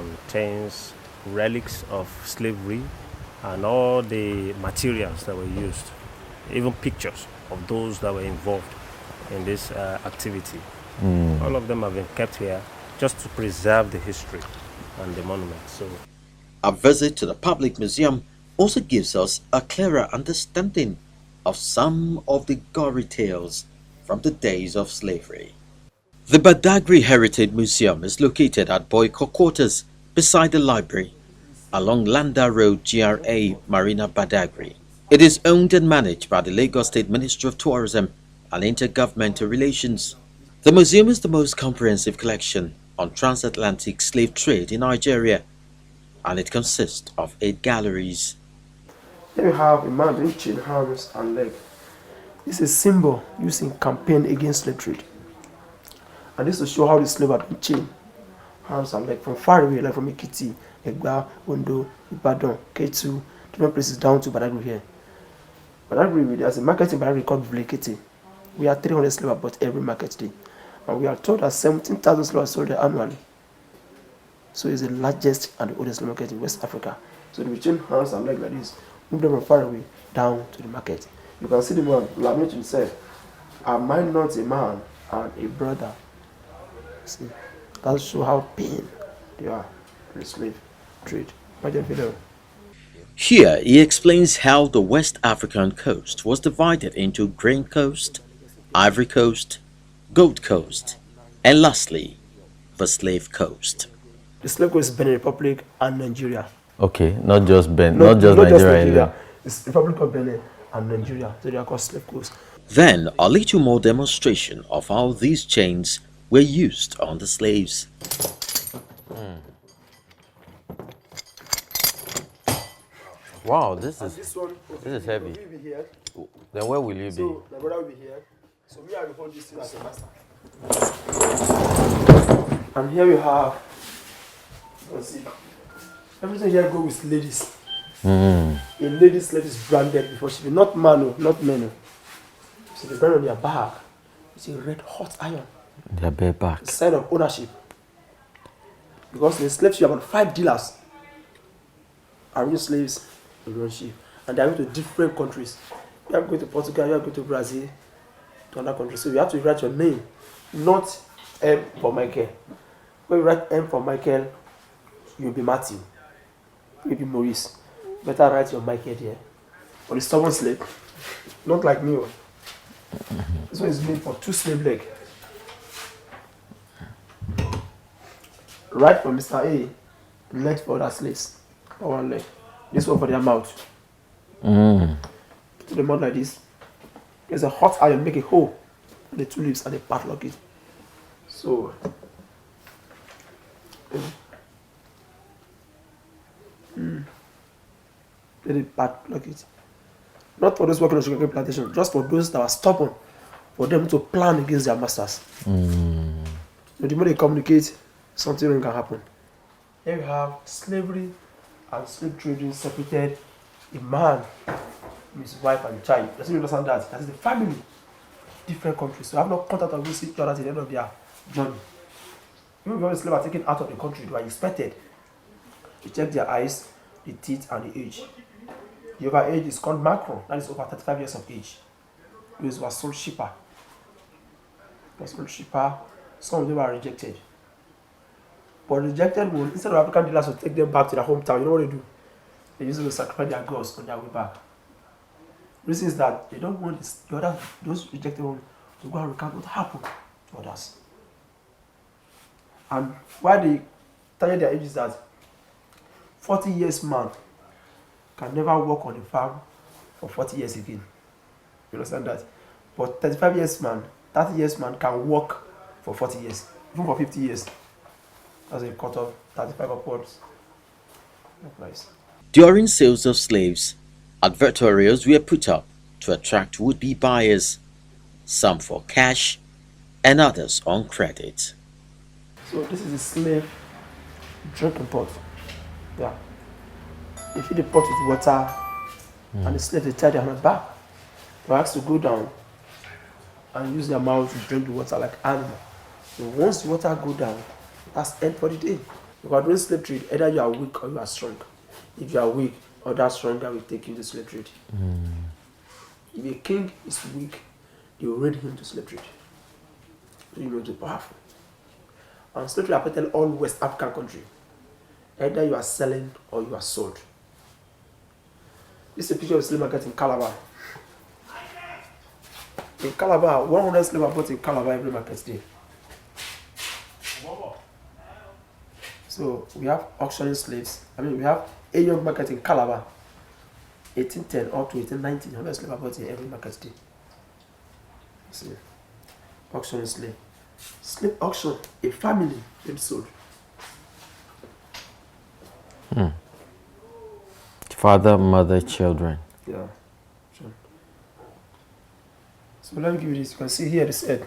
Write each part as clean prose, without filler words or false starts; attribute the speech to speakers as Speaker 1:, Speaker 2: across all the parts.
Speaker 1: contains relics of slavery and all the materials that were used, even pictures of those that were involved in this activity. All of them have been kept here just to preserve the history and the monument. So,
Speaker 2: a visit to the public museum also gives us a clearer understanding of some of the gory tales from the days of slavery. The Badagry Heritage Museum is located at Boyko Quarters beside the library along Landa Road, GRA, Marina Badagry. It is owned and managed by the Lagos State Ministry of Tourism and Intergovernmental Relations. The museum is the most comprehensive collection on transatlantic slave trade in Nigeria, and it consists of 8 galleries.
Speaker 3: Here we have a man doing chain arms and leg. This is a symbol used in campaign against slave trade. And this to show how the slave have been chained, arms and leg from far away, like from Ekiti, Egba, Ondo, Ibadan, Ketu, different places down to Badagry here. Badagry, there's a market in Badagry called Vlekete. We have 300 slaves about every market day. And we are told that 17,000 slaves are sold there annually. So it's the largest and the oldest slave market in West Africa. So they chain hands and legs like this, move them from far away down to the market. You can see the man lament himself. Am I not a man and a brother? See, that shows how pain they are in the slave trade.
Speaker 2: Here he explains how the West African coast was divided into Grain Coast, Ivory Coast, Gold Coast, and lastly, the Slave Coast.
Speaker 3: The slave coast is Benin Republic and Nigeria.
Speaker 4: Okay, not just Nigeria.
Speaker 3: It's Republic of Benin and Nigeria. So they are called slave coast.
Speaker 2: Then a little more demonstration of how these chains were used on the slaves.
Speaker 4: Wow, this is
Speaker 3: This
Speaker 4: heavy.
Speaker 3: Here.
Speaker 4: Then where will you be?
Speaker 3: So my brother will be here. So me, I will hold this thing as a master. And here we have, let's see, everything here go with ladies. A lady's slave is branded before she be not man, not men. So they brand on their back. It's a red hot iron.
Speaker 4: Their bare back.
Speaker 3: It's a sign of ownership. Because the slave ship, about 5 dealers are real slaves in one ship. And they are going to different countries. You are going to Portugal, you are going to Brazil, to another country. So you have to write your name, not M for Michael. When you write M for Michael, you'll be Matthew. You'll be Maurice. Better write your Michael here. For the stubborn slave, not like me. This one is made for 2 slave legs. Right for Mr. A, leg for other slaves. For 1 leg. This one for their mouth. To the mouth like this. There's a hot iron, make a hole for the 2 leaves and they padlock it. So, then they padlock it. Not for those working on sugarcane plantation, just for those that are stubborn, for them to plan against their masters. So the more they communicate, something wrong can happen. Here we have slavery and slave trading separated a man, his wife and child. Does you understand that? That is the family. Different countries. So I have no contact with each other at the end of their journey. Even when the slaves are taken out of the country, they are inspected. You check their eyes, the teeth, and the age. The over age is called macron, that is over 35 years of age. Those were soul shipper. Some of them are rejected. But rejected one, instead of African dealers to take them back to their hometown, you know what they do? They use them to sacrifice their gods on their way back. The reason is that they don't want those rejected ones to go and recount what happened to others. And why they target their age is that 40 years man can never work on a farm for 40 years again. You understand that? But 35 years man, 30 years man can work for 40 years, even for 50 years. That's a cut of 35 upwards. No price.
Speaker 2: During sales of slaves, advertorials were put up to attract would-be buyers, some for cash and others on credit.
Speaker 3: So this is a slave drinking pot. Yeah. They fill the pot with water and the slave they tie their hand back. They ask to go down and use their mouth to drink the water like animal. So once the water go down, that's end for the day. Because during slave trade, either you are weak or you are strong. If you are weak, other stronger will take you to slave trade. If a king is weak, they will raid him to slave trade. So you know the powerful. And slave trade affected all West African countries. Either you are selling or you are sold. This is a picture of a slave market in Calabar. In Calabar, 100 slaves are bought in Calabar every market day. So we have auctioning slaves. We have a young market in Calabar, 1810 up to 1890. 100 slaves are bought in every market day. See, auctioning slave. Slave auction, a family being sold.
Speaker 4: Father, mother, children.
Speaker 3: Yeah, sure. So let me give you this. You can see here, this head.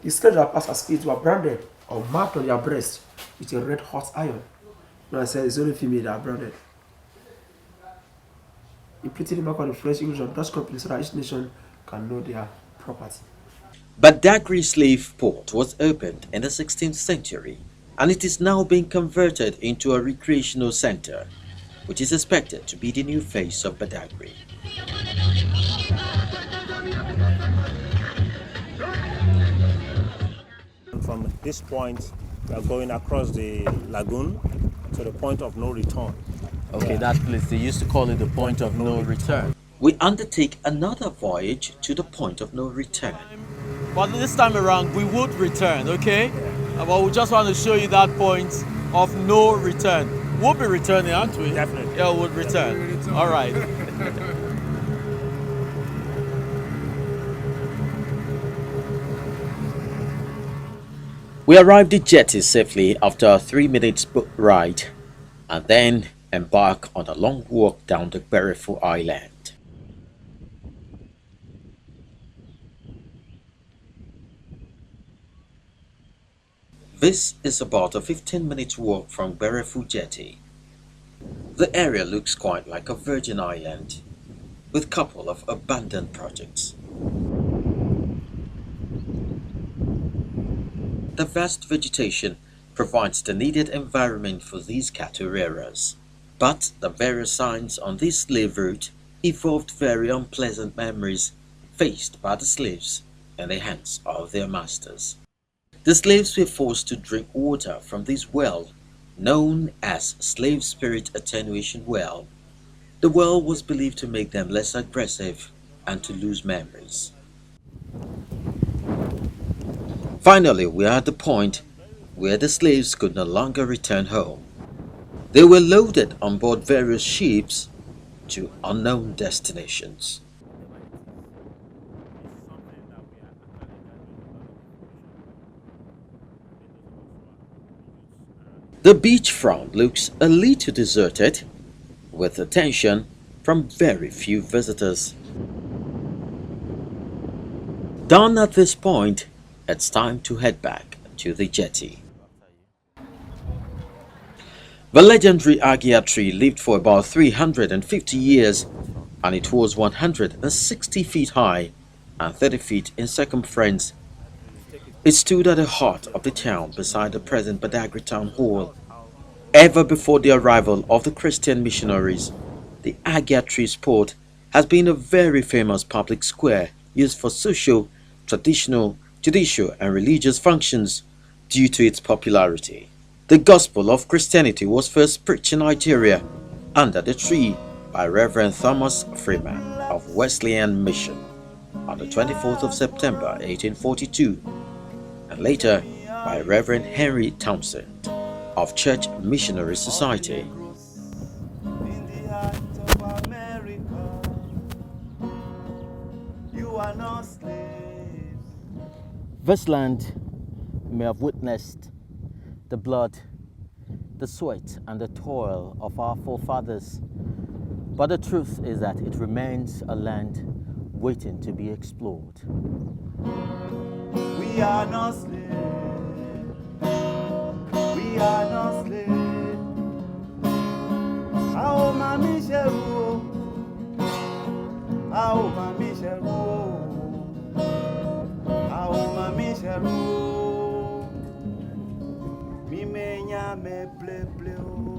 Speaker 3: The slaves that passed as kids were branded or marked on their breast with a red hot iron. When I said it's only female that are branded. He printed the mark on the French, English, and Dutch company so that each nation can know their property.
Speaker 2: Badagry slave port was opened in the 16th century, and it is now being converted into a recreational center, which is expected to be the new face of Badagry.
Speaker 1: From this point, we are going across the lagoon to the point of no return.
Speaker 4: Okay, that place, they used to call it the point of no return.
Speaker 2: We undertake another voyage to the point of no return.
Speaker 5: But this time around, we would return, okay? But we just want to show you that point of no return. We'll be returning, aren't we?
Speaker 1: Definitely.
Speaker 5: Yeah, we'll return. All right.
Speaker 2: We arrived at jetty safely after a 3-minute boat ride, and then embark on a long walk down the Berefu Island. This is about a 15-minute walk from Berefu Jetty. The area looks quite like a virgin island, with a couple of abandoned projects. The vast vegetation provides the needed environment for these cattle rearers. But the various signs on this slave route evolved very unpleasant memories faced by the slaves in the hands of their masters. The slaves were forced to drink water from this well, known as Slave Spirit Attenuation Well. The well was believed to make them less aggressive and to lose memories. Finally, we are at the point where the slaves could no longer return home. They were loaded on board various ships to unknown destinations. The beachfront looks a little deserted, with attention from very few visitors. Done at this point, it's time to head back to the jetty. The legendary Agia tree lived for about 350 years, and it was 160 feet high and 30 feet in circumference. It stood at the heart of the town beside the present Badagry Town Hall. Ever before the arrival of the Christian missionaries, the Agia tree spot has been a very famous public square used for social, traditional, judicial and religious functions due to its popularity. The gospel of Christianity was first preached in Nigeria under the tree by Reverend Thomas Freeman of Wesleyan Mission on the 24th of September 1842, and later by Reverend Henry Townsend of Church Missionary Society.
Speaker 4: This land may have witnessed the blood, the sweat, and the toil of our forefathers, but the truth is that it remains a land waiting to be explored.
Speaker 6: We are not slaves. We are not slaves. Ao mami sheru, ao mami sheru, ao mami sheru. Mi menya me play play o.